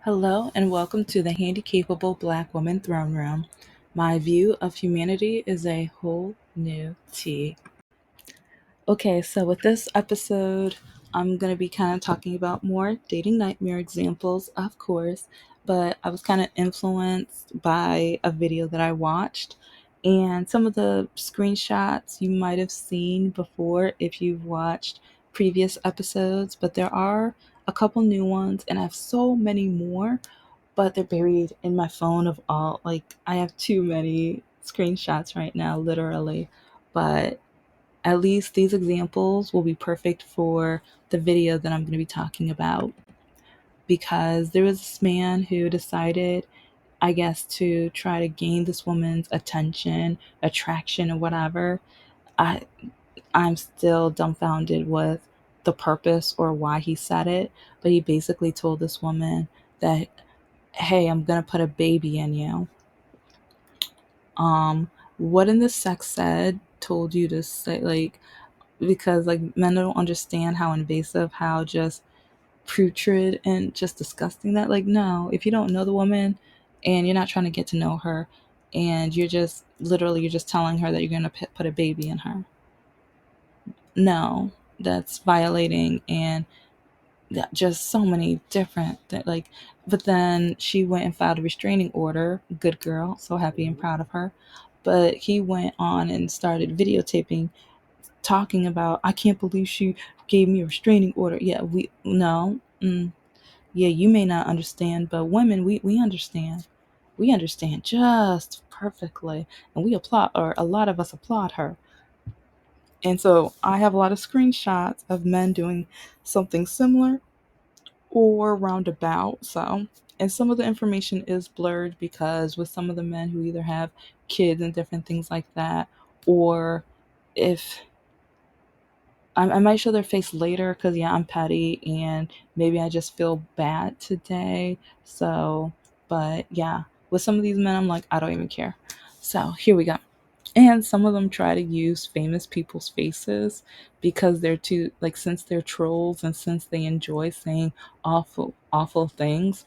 Hello and welcome to the Handicapable Black Woman Throne Room. My view of humanity is a whole new tea. Okay, so with this episode, I'm going to be kind of talking about more dating nightmare examples, of course, but I was kind of influenced by a video that I watched. And some of the screenshots you might have seen before if you've watched previous episodes, but there are a couple new ones, and I have so many more, but they're buried in my phone of all. Like, I have too many screenshots right now, literally. But at least these examples will be perfect for the video that I'm going to be talking about, because there was this man who decided, I guess, to try to gain this woman's attention, attraction, or whatever. I I'm still dumbfounded with the purpose or why he said it, but he basically told this woman that, hey, I'm gonna put a baby in you. What in the sex ed told you to say, like, because like men don't understand how invasive, how just putrid and just disgusting that. Like, no, if you don't know the woman and you're not trying to get to know her, and you're just literally you're just telling her that you're gonna put a baby in her, no, that's violating. And just so many different like, but then she went and filed a restraining order. Good girl, so happy and proud of her. But he went on and started videotaping, talking about, I can't believe she gave me a restraining order. Yeah, we no. Yeah, you may not understand, but women, we understand. We understand just perfectly, and we applaud, or a lot of us applaud her. And so I have a lot of screenshots of men doing something similar or roundabout. So, and some of the information is blurred because with some of the men who either have kids and different things like that, or if I might show their face later because, yeah, I'm petty and maybe I just feel bad today. So, but yeah, with some of these men, I'm like, I don't even care. So here we go. And some of them try to use famous people's faces because they're too, like, since they're trolls and since they enjoy saying awful, awful things,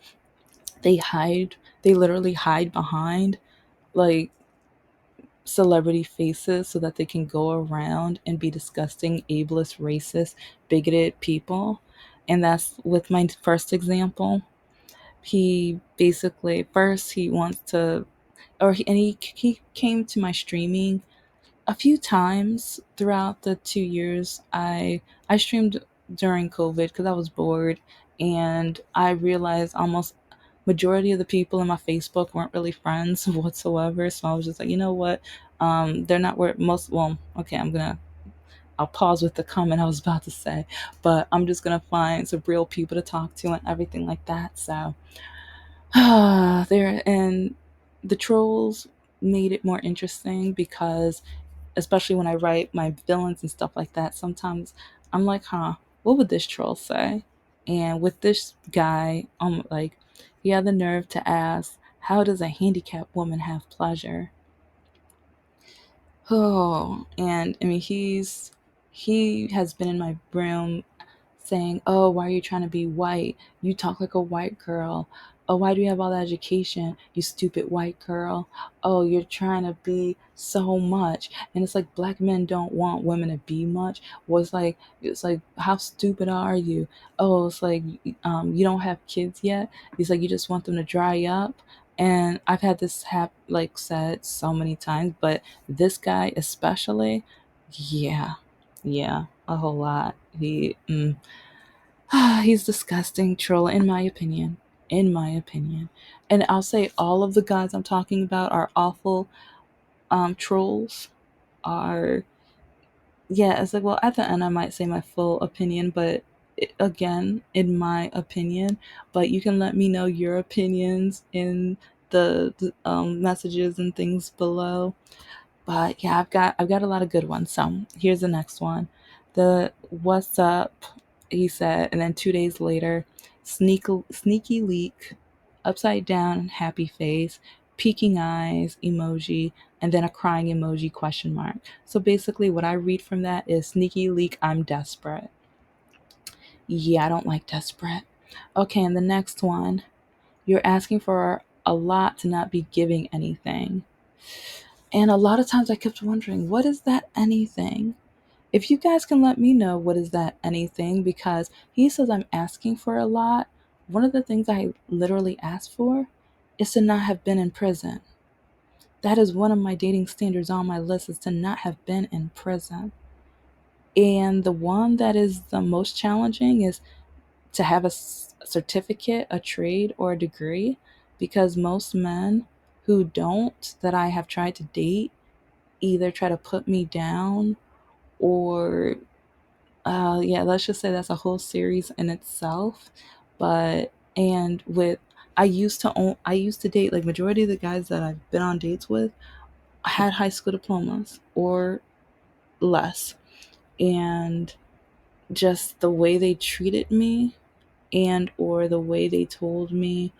they literally hide behind like celebrity faces so that they can go around and be disgusting, ableist, racist, bigoted people. And that's with my first example. He basically first he wants to, and he came to my streaming a few times throughout the 2 years. I streamed during COVID because I was bored, and I realized almost majority of the people in my Facebook weren't really friends whatsoever. So I was just like, you know what? They're not where most. Well, okay, I'll pause with the comment I was about to say, but I'm just gonna find some real people to talk to and everything like that. So there, and the trolls made it more interesting because, especially when I write my villains and stuff like that, sometimes I'm like, huh, what would this troll say? And with this guy, like, he had the nerve to ask, how does a handicapped woman have pleasure? Oh, and I mean, he has been in my room saying, "Oh, why are you trying to be white? You talk like a white girl. Oh, why do you have all that education? You stupid white girl. Oh, you're trying to be so much." And it's like black men don't want women to be much. Well, it's like how stupid are you? Oh, it's like you don't have kids yet. He's like, you just want them to dry up. And I've had this like said so many times, but this guy especially, yeah, yeah, a whole lot. He's disgusting troll, in my opinion. In my opinion. And I'll say all of the guys I'm talking about are awful. Trolls are, yeah, it's like, well, at the end I might say my full opinion, but again, in my opinion, but you can let me know your opinions in the messages and things below. But yeah, I've got a lot of good ones. So here's the next one. The what's up, he said, and then 2 days later, sneaky leak, upside down happy face, peeking eyes emoji, and then a crying emoji question mark. So basically what I read from that is sneaky leak, I'm desperate. Yeah, I don't like desperate. Okay, and the next one. you're asking for a lot to not be giving anything. And a lot of times I kept wondering, what is that anything? If you guys can let me know what is that anything, because he says I'm asking for a lot. One of the things I literally asked for is to not have been in prison. That is one of my dating standards on my list, is to not have been in prison. And the one that is the most challenging is to have a certificate, a trade, or a degree, because most men who don't, that I have tried to date, either try to put me down or yeah, let's just say that's a whole series in itself. But and with I used to date, like, majority of the guys that I've been on dates with had high school diplomas or less. And just the way they treated me, and or the way they told me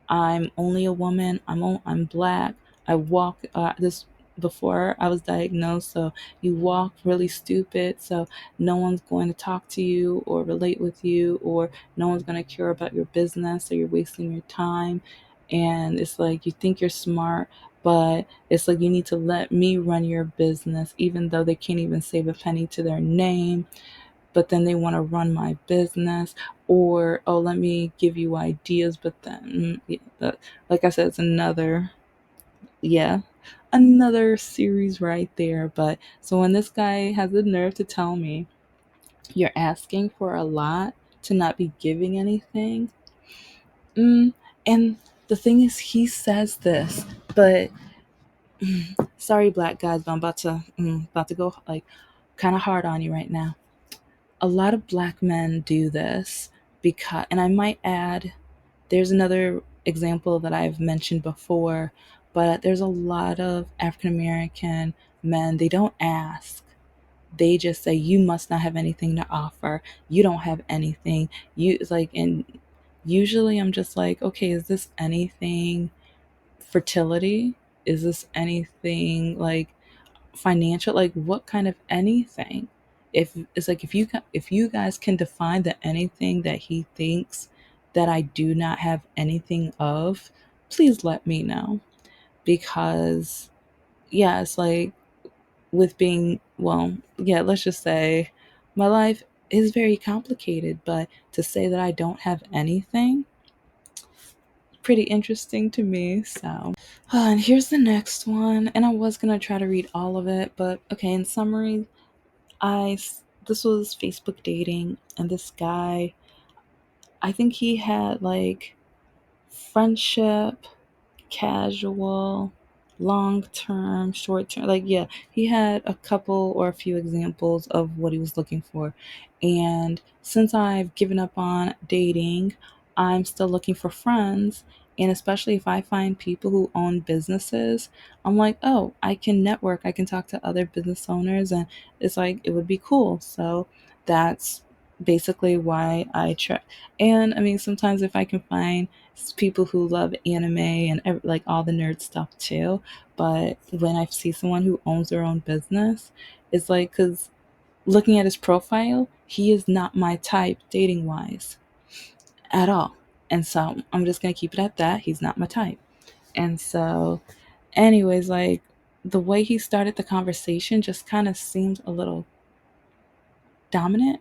I'm only a woman. I'm black. I walk this before I was diagnosed. So you walk really stupid. So no one's going to talk to you or relate with you, or no one's going to care about your business. So you're wasting your time. And it's like, you think you're smart, but it's like, you need to let me run your business, even though they can't even save a penny to their name, but then they want to run my business. Or, oh, let me give you ideas, but then yeah, like I said, it's another, yeah, another series right there. But so when this guy has the nerve to tell me you're asking for a lot to not be giving anything, and the thing is, he says this, but sorry, black guys, but I'm about to go like kind of hard on you right now. A lot of black men do this because, and I might add, there's another example that I've mentioned before, but there's a lot of African American men, they don't ask. They just say, you must not have anything to offer. You don't have anything. You, it's like, and usually I'm just like, okay, is this anything fertility? Is this anything like financial, like what kind of anything? If it's like, if you guys can define the anything that he thinks that I do not have anything of, please let me know. Because yeah, it's like, with being, well, yeah, let's just say my life is very complicated, but to say that I don't have anything, pretty interesting to me. So and here's the next one, and I was gonna try to read all of it, but okay, in summary, I this was Facebook dating, and this guy, I think he had like friendship, casual, long term, short term. Like, yeah, he had a couple or a few examples of what he was looking for. And since I've given up on dating, I'm still looking for friends. And especially if I find people who own businesses, I'm like, oh, I can network, I can talk to other business owners, and it's like, it would be cool. So that's basically why I try. And I mean, sometimes if I can find people who love anime and like all the nerd stuff too. But when I see someone who owns their own business, it's like, because looking at his profile, he is not my type dating wise at all. And so I'm just going to keep it at that. He's not my type. And so, anyways, like, the way he started the conversation just kind of seemed a little dominant,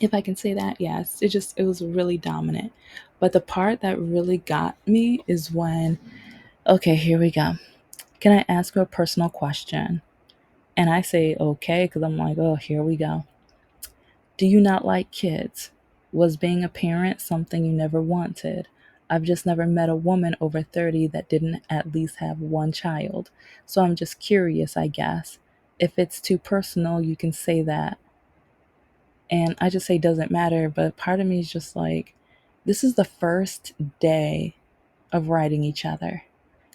if I can say that. Yes, it was really dominant. But the part that really got me is when, okay, here we go. Can I ask you a personal question? And I say, okay, because I'm like, oh, here we go. Do you not like kids? Was being a parent something you never wanted? I've just never met a woman over 30 that didn't at least have one child. So I'm just curious, I guess. If it's too personal, you can say that. And I just say, doesn't matter. But part of me is just like, this is the first day of writing each other.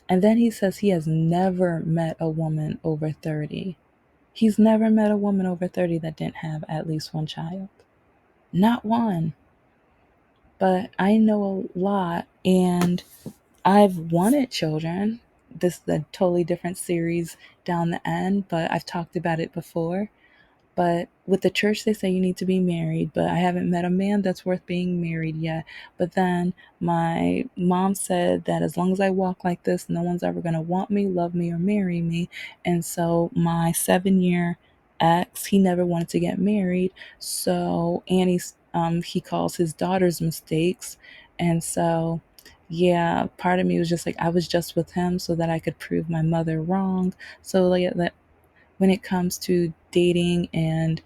And then he says he has never met a woman over 30. He's never met a woman over 30 that didn't have at least one child. Not one. But I know a lot, and I've wanted children. This is a totally different series down the end, but I've talked about it before. But with the church, they say you need to be married, but I haven't met a man that's worth being married yet. But then my mom said that as long as I walk like this, no one's ever going to want me, love me, or marry me. And so my 7 year ex, he never wanted to get married. So Annie's, he calls his daughter's mistakes. And so, yeah, part of me was just like, I was just with him so that I could prove my mother wrong. So, like, that when it comes to dating and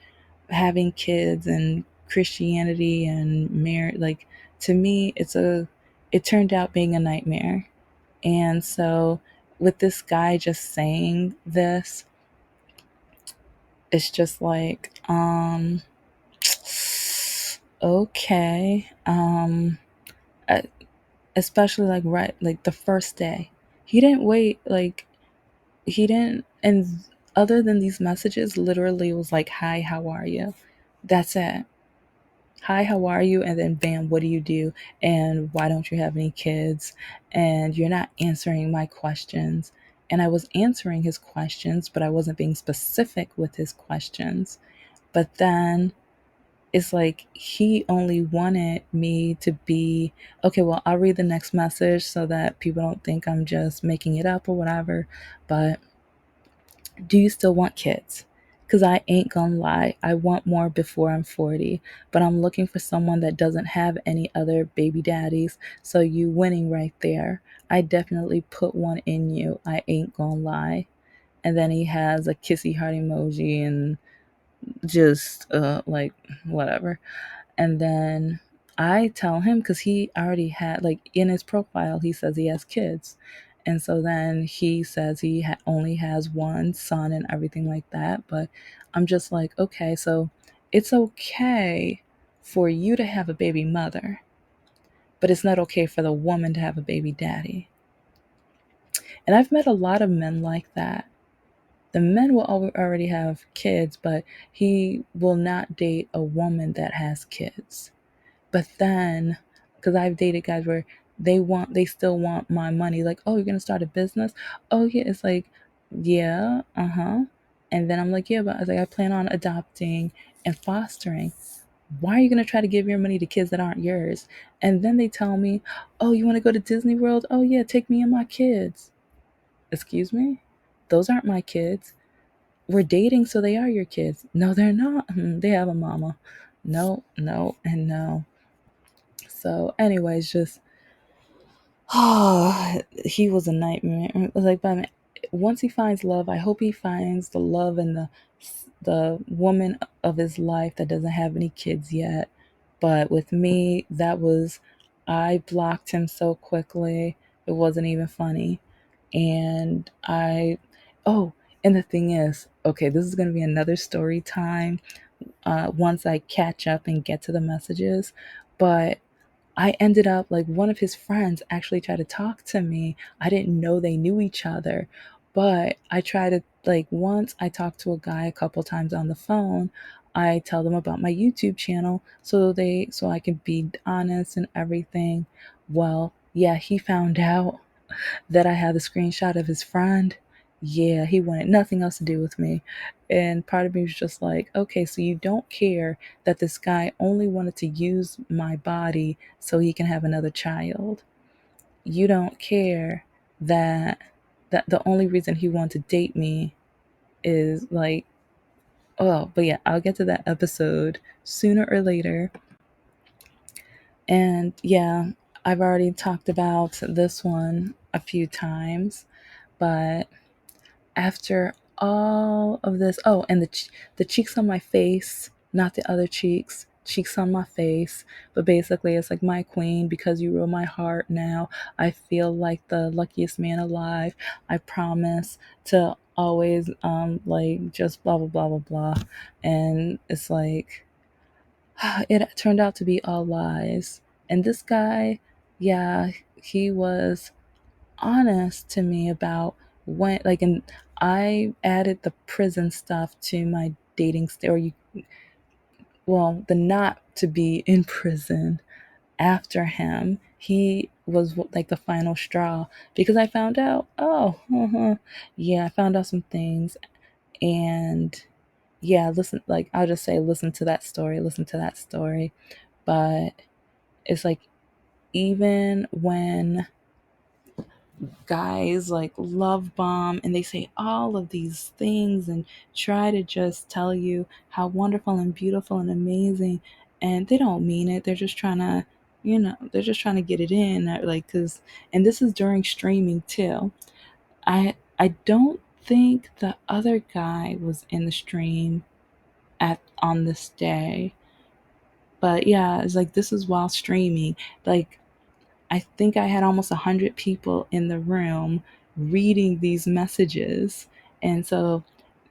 having kids and Christianity and marriage, like, to me, it turned out being a nightmare. And so, with this guy just saying this, it's just like, okay, uh, especially like right, like the first day, he didn't wait, like he didn't, and other than these messages, literally it was like, "Hi, how are you?" That's it. Hi, how are you? And then bam, what do you do? And why don't you have any kids? And you're not answering my questions. And I was answering his questions, but I wasn't being specific with his questions. But then it's like he only wanted me to be okay. Well, I'll read the next message so that people don't think I'm just making it up or whatever. But do you still want kids? Because I ain't gonna lie, I want more before I'm 40, but I'm looking for someone that doesn't have any other baby daddies. So you winning right there. I definitely put one in you. I ain't gonna lie. And then he has a kissy heart emoji and just like whatever. And then I tell him, because he already had, like, in his profile, he says he has kids. And so then he says he only has one son and everything like that. But I'm just like, okay, so it's okay for you to have a baby mother, but it's not okay for the woman to have a baby daddy. And I've met a lot of men like that. The men will already have kids, but he will not date a woman that has kids. But then, because I've dated guys where they still want my money. Like, oh, you're gonna start a business? Oh yeah, it's like, yeah, And then I'm like, yeah, but I was like, I plan on adopting and fostering. Why are you gonna try to give your money to kids that aren't yours? And then they tell me, oh, you want to go to Disney World? Oh yeah, take me and my kids. Excuse me, those aren't my kids. We're dating, so they are your kids. No, they're not. They have a mama. No, no, and no. So, anyways, just he was a nightmare. Like, but once he finds love, I hope he finds the love and the woman of his life that doesn't have any kids yet. But with me, I blocked him so quickly. It wasn't even funny. And oh, and the thing is, okay, this is going to be another story time once I catch up and get to the messages. But I ended up, like, one of his friends actually tried to talk to me. I didn't know they knew each other, but I tried to, like, once I talked to a guy a couple times on the phone. I tell them about my YouTube channel so I can be honest and everything. Well, yeah, he found out that I had the screenshot of his friend. Yeah, he wanted nothing else to do with me. And part of me was just like, okay, so you don't care that this guy only wanted to use my body so he can have another child. You don't care that the only reason he wanted to date me is like, oh, but yeah, I'll get to that episode sooner or later. And yeah, I've already talked about this one a few times, but after all of this, oh, and the cheeks on my face, not the other cheeks, cheeks on my face. But basically, it's like, my queen, because you rule my heart now, I feel like the luckiest man alive. I promise to always, like, just blah blah blah blah blah. And it's like, it turned out to be all lies. And this guy, yeah, he was honest to me about when, like, and I added the prison stuff to my dating story. Well, the not to be in prison after him. He was like the final straw because I found out, oh, yeah, I found out some things. And yeah, listen, like I'll just say, listen to that story, listen to that story. But it's like, even when guys like love bomb and they say all of these things and try to just tell you how wonderful and beautiful and amazing, and they don't mean it, they're just trying to, they're just trying to get it in, like, because, and this is during streaming too. I don't think the other guy was in the stream at on this day, but yeah, it's like, this is while streaming. Like, I think I had almost 100 people in the room reading these messages. And so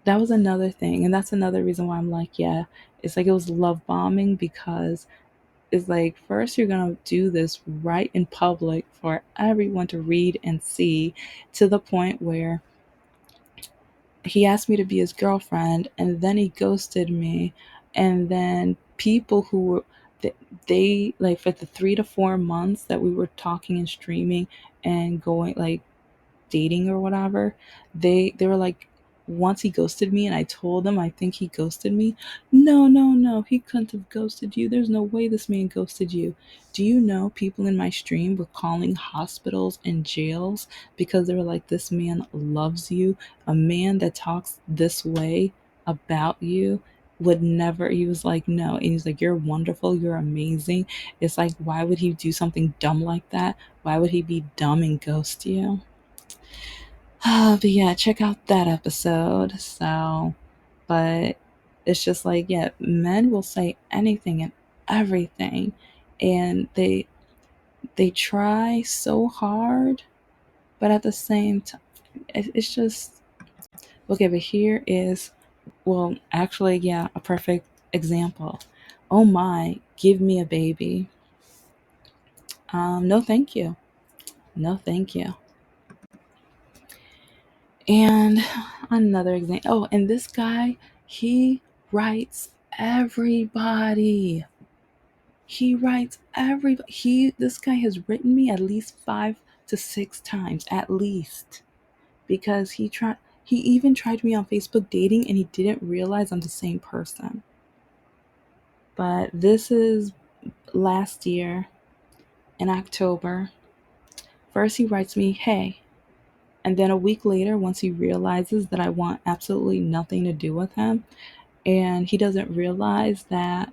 that was another thing. And that's another reason why I'm like, yeah, it's like it was love bombing, because it's like, first, you're going to do this right in public for everyone to read and see, to the point where he asked me to be his girlfriend, and then he ghosted me. And then people who were, they like, for the 3 to 4 months that we were talking and streaming and going, like, dating or whatever, they were like, once he ghosted me and I told them I think he ghosted me, no, no, no, he couldn't have ghosted you. There's no way this man ghosted you. Do you know, people in my stream were calling hospitals and jails because they were like, this man loves you. A man that talks this way about you would never, he was like, no. And he's like, you're wonderful, you're amazing. It's like, why would he do something dumb like that? Why would he be dumb and ghost you? But yeah, check out that episode. So, but it's just like, yeah, men will say anything and everything, and they try so hard, but at the same time, it's just okay. But here is, well, actually, yeah, a perfect example. Oh my, give me a baby. No, thank you. No, thank you. And another example. Oh, and this guy, he writes everybody. He writes everybody. This guy has written me at least 5 to 6 times, at least, because He even tried me on Facebook dating, and he didn't realize I'm the same person. But this is last year in October. First, he writes me, "Hey," and then a week later, once he realizes that I want absolutely nothing to do with him, and he doesn't realize that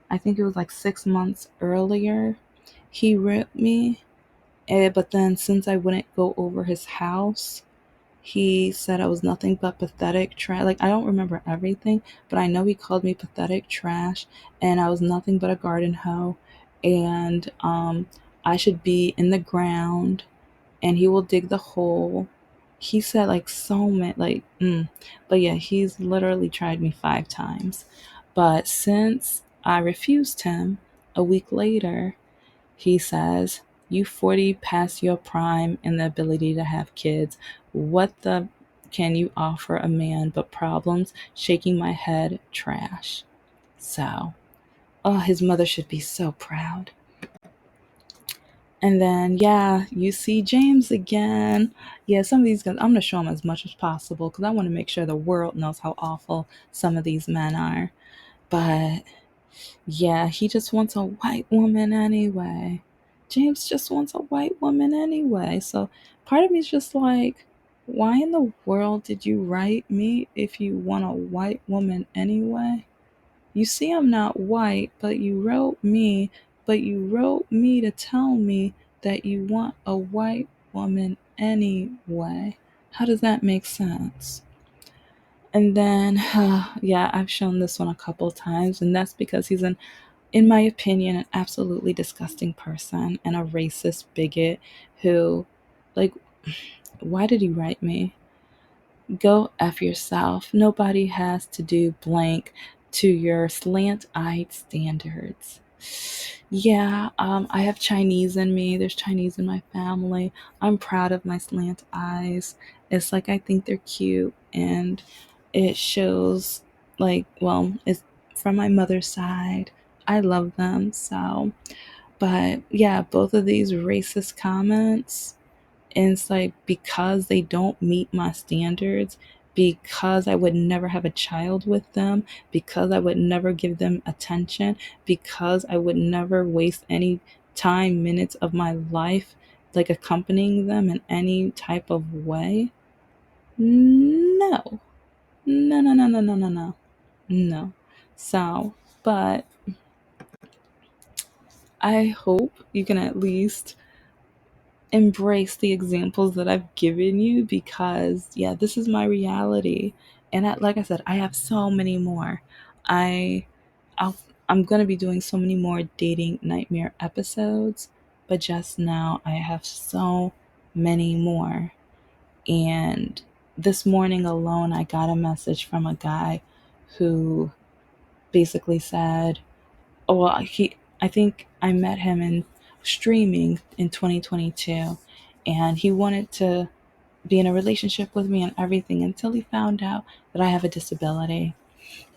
I think it was like 6 months earlier he ripped me. But then, since I wouldn't go over his house, he said I was nothing but pathetic trash. Like, I don't remember everything, but I know he called me pathetic trash, and I was nothing but a garden hoe, and I should be in the ground, and he will dig the hole. He said like so many, like, but yeah, he's literally tried me 5 times. But since I refused him, a week later, he says, "You 40, past your prime and the ability to have kids. What the can you offer a man but problems?" Shaking my head, trash. So, oh, his mother should be so proud. And then, yeah, you see James again. Yeah, some of these guys, I'm going to show him as much as possible because I want to make sure the world knows how awful some of these men are. But yeah, he just wants a white woman anyway. James just wants a white woman anyway. So part of me is just like, why in the world did you write me if you want a white woman anyway? You see, I'm not white, but you wrote me to tell me that you want a white woman anyway. How does that make sense? And then, yeah, I've shown this one a couple times, and that's because he's in my opinion, an absolutely disgusting person and a racist bigot who, like, why did he write me? Go F yourself. Nobody has to do blank to your slant eyed standards. Yeah, I have Chinese in me. There's Chinese in my family. I'm proud of my slant eyes. It's like, I think they're cute, and it shows, like, well, it's from my mother's side. I love them. So, but yeah, both of these racist comments, and it's like, because they don't meet my standards, because I would never have a child with them, because I would never give them attention, because I would never waste any time, minutes of my life, like accompanying them in any type of way. No, no, no, no, no, no, no, no, no. So, but I hope you can at least embrace the examples that I've given you, because yeah, this is my reality. And like I said, I have so many more. I I'll, I'm going to be doing so many more dating nightmare episodes, but just now I have so many more. And this morning alone I got a message from a guy who basically said, oh, well, I think I met him in streaming in 2022, and he wanted to be in a relationship with me and everything until he found out that I have a disability.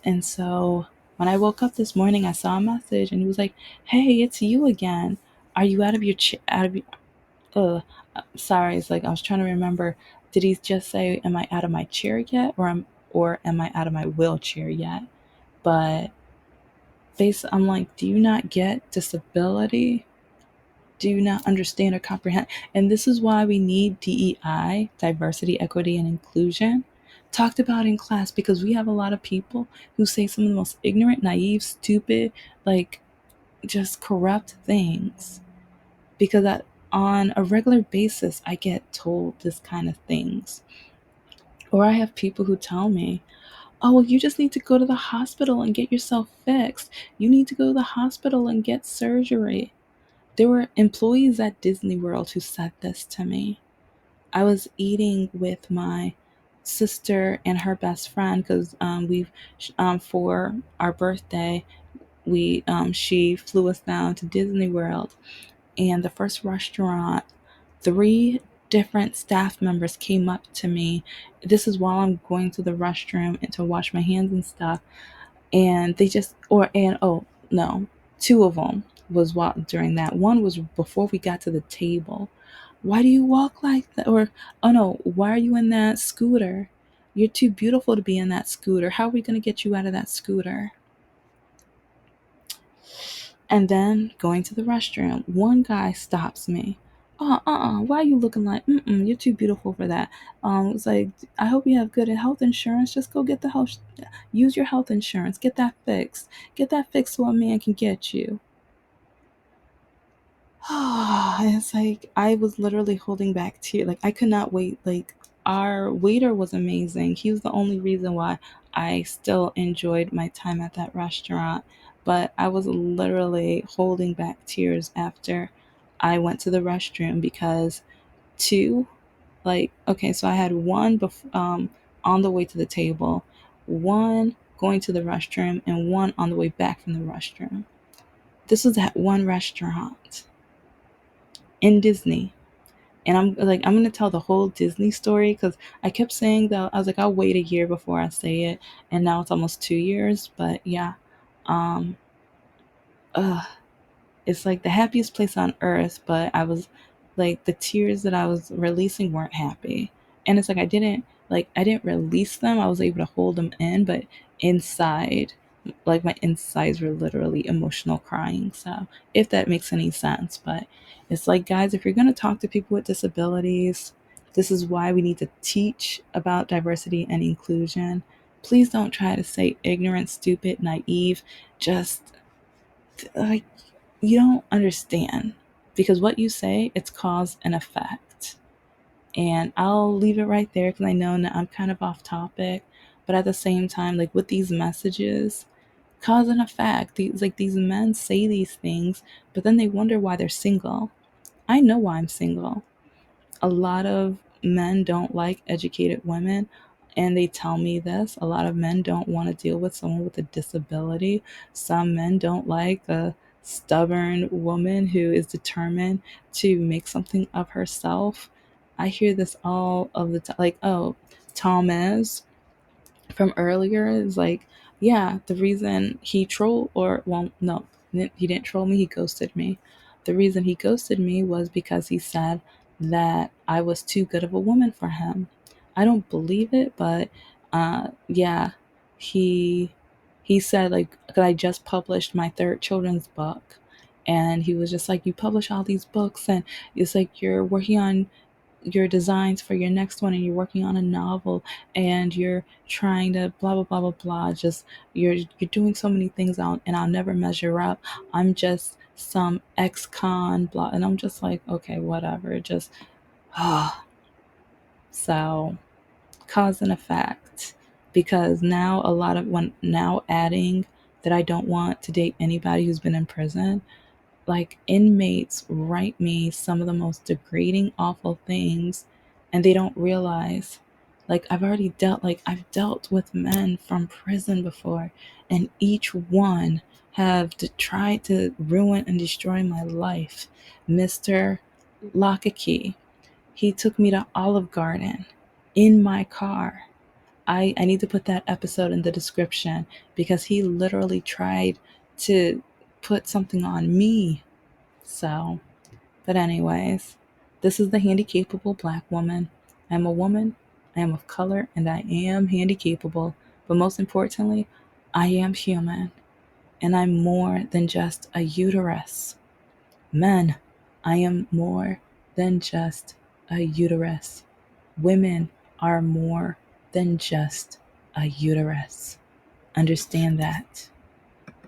And so when I woke up this morning, I saw a message and he was like, "Hey, it's you again. Are you out of your out of your sorry, it's like I was trying to remember. Did he just say, am I out of my chair yet, or am I out of my wheelchair yet?" But basically, I'm like, "Do you not get disability? Do you not understand or comprehend?" And this is why we need DEI, diversity, equity, and inclusion, talked about in class, because we have a lot of people who say some of the most ignorant, naive, stupid, like just corrupt things. Because on a regular basis, I get told this kind of things. Or I have people who tell me, "Oh, well, you just need to go to the hospital and get yourself fixed. You need to go to the hospital and get surgery." There were employees at Disney World who said this to me. I was eating with my sister and her best friend, because for our birthday, we she flew us down to Disney World, and the first restaurant, three different staff members came up to me. This is while I'm going to the restroom and to wash my hands and stuff, and they just or and oh no, two of them was while during that. One was before we got to the table. "Why do you walk like that?" Or, "Oh no, why are you in that scooter? You're too beautiful to be in that scooter. How are we going to get you out of that scooter?" And then going to the restroom, one guy stops me. Why are you looking like, you're too beautiful for that. It's like, "I hope you have good health insurance. Just go get the health, use your health insurance, get that fixed. Get that fixed so a man can get you." It's like I was literally holding back tears. Like I could not wait. Like our waiter was amazing. He was the only reason why I still enjoyed my time at that restaurant. But I was literally holding back tears after I went to the restroom, because two, like, okay, so I had one on the way to the table, one going to the restroom, and one on the way back from the restroom. This was at one restaurant in Disney. And I'm like, I'm gonna tell the whole Disney story, because I kept saying that I was like, I'll wait a year before I say it, and now it's almost 2 years. But yeah, um, uh, it's like the happiest place on earth, but I was like, the tears that I was releasing weren't happy. And it's like I didn't release them. I was able to hold them in, but inside, like my insides were literally emotional crying. So if that makes any sense, but it's like, guys, if you're going to talk to people with disabilities, this is why we need to teach about diversity and inclusion. Please don't try to say ignorant, stupid, naive, just like, you don't understand, because what you say, it's cause and effect. And I'll leave it right there, because I know that I'm kind of off topic, but at the same time, like with these messages, cause and effect, these men say these things, but then they wonder why they're single. I know why I'm single. A lot of men don't like educated women, and they tell me this. A lot of men don't want to deal with someone with a disability. Some men don't like a stubborn woman who is determined to make something of herself. I hear this all of the time, like, "Oh, Thomas from earlier is like, yeah, the reason he trolled, or well, no, he didn't troll me, he ghosted me. The reason he ghosted me was because he said that I was too good of a woman for him." I don't believe it, but yeah, he he said like, 'cause I just published my third children's book, and he was just like, you publish all these books, and it's like you're working on your designs for your next one, and you're working on a novel, and you're trying to blah blah blah blah blah. Just you're doing so many things out, and I'll never measure up. I'm just some ex-con blah, and I'm just like, okay, whatever. Just so cause and effect, because now a lot of when now adding that I don't want to date anybody who's been in prison, like inmates write me some of the most degrading, awful things, and they don't realize. Like I've dealt with men from prison before, and each one have tried to ruin and destroy my life. Mr. Lock a Key, he took me to Olive Garden in my car. I need to put that episode in the description because he literally tried to put something on me. So, but anyways, this is the Handicapable Black Woman. I'm a woman, I am of color, and I am handicapable. But most importantly, I am human, and I'm more than just a uterus. Men, I am more than just a uterus. Women are more than just a uterus. Understand that.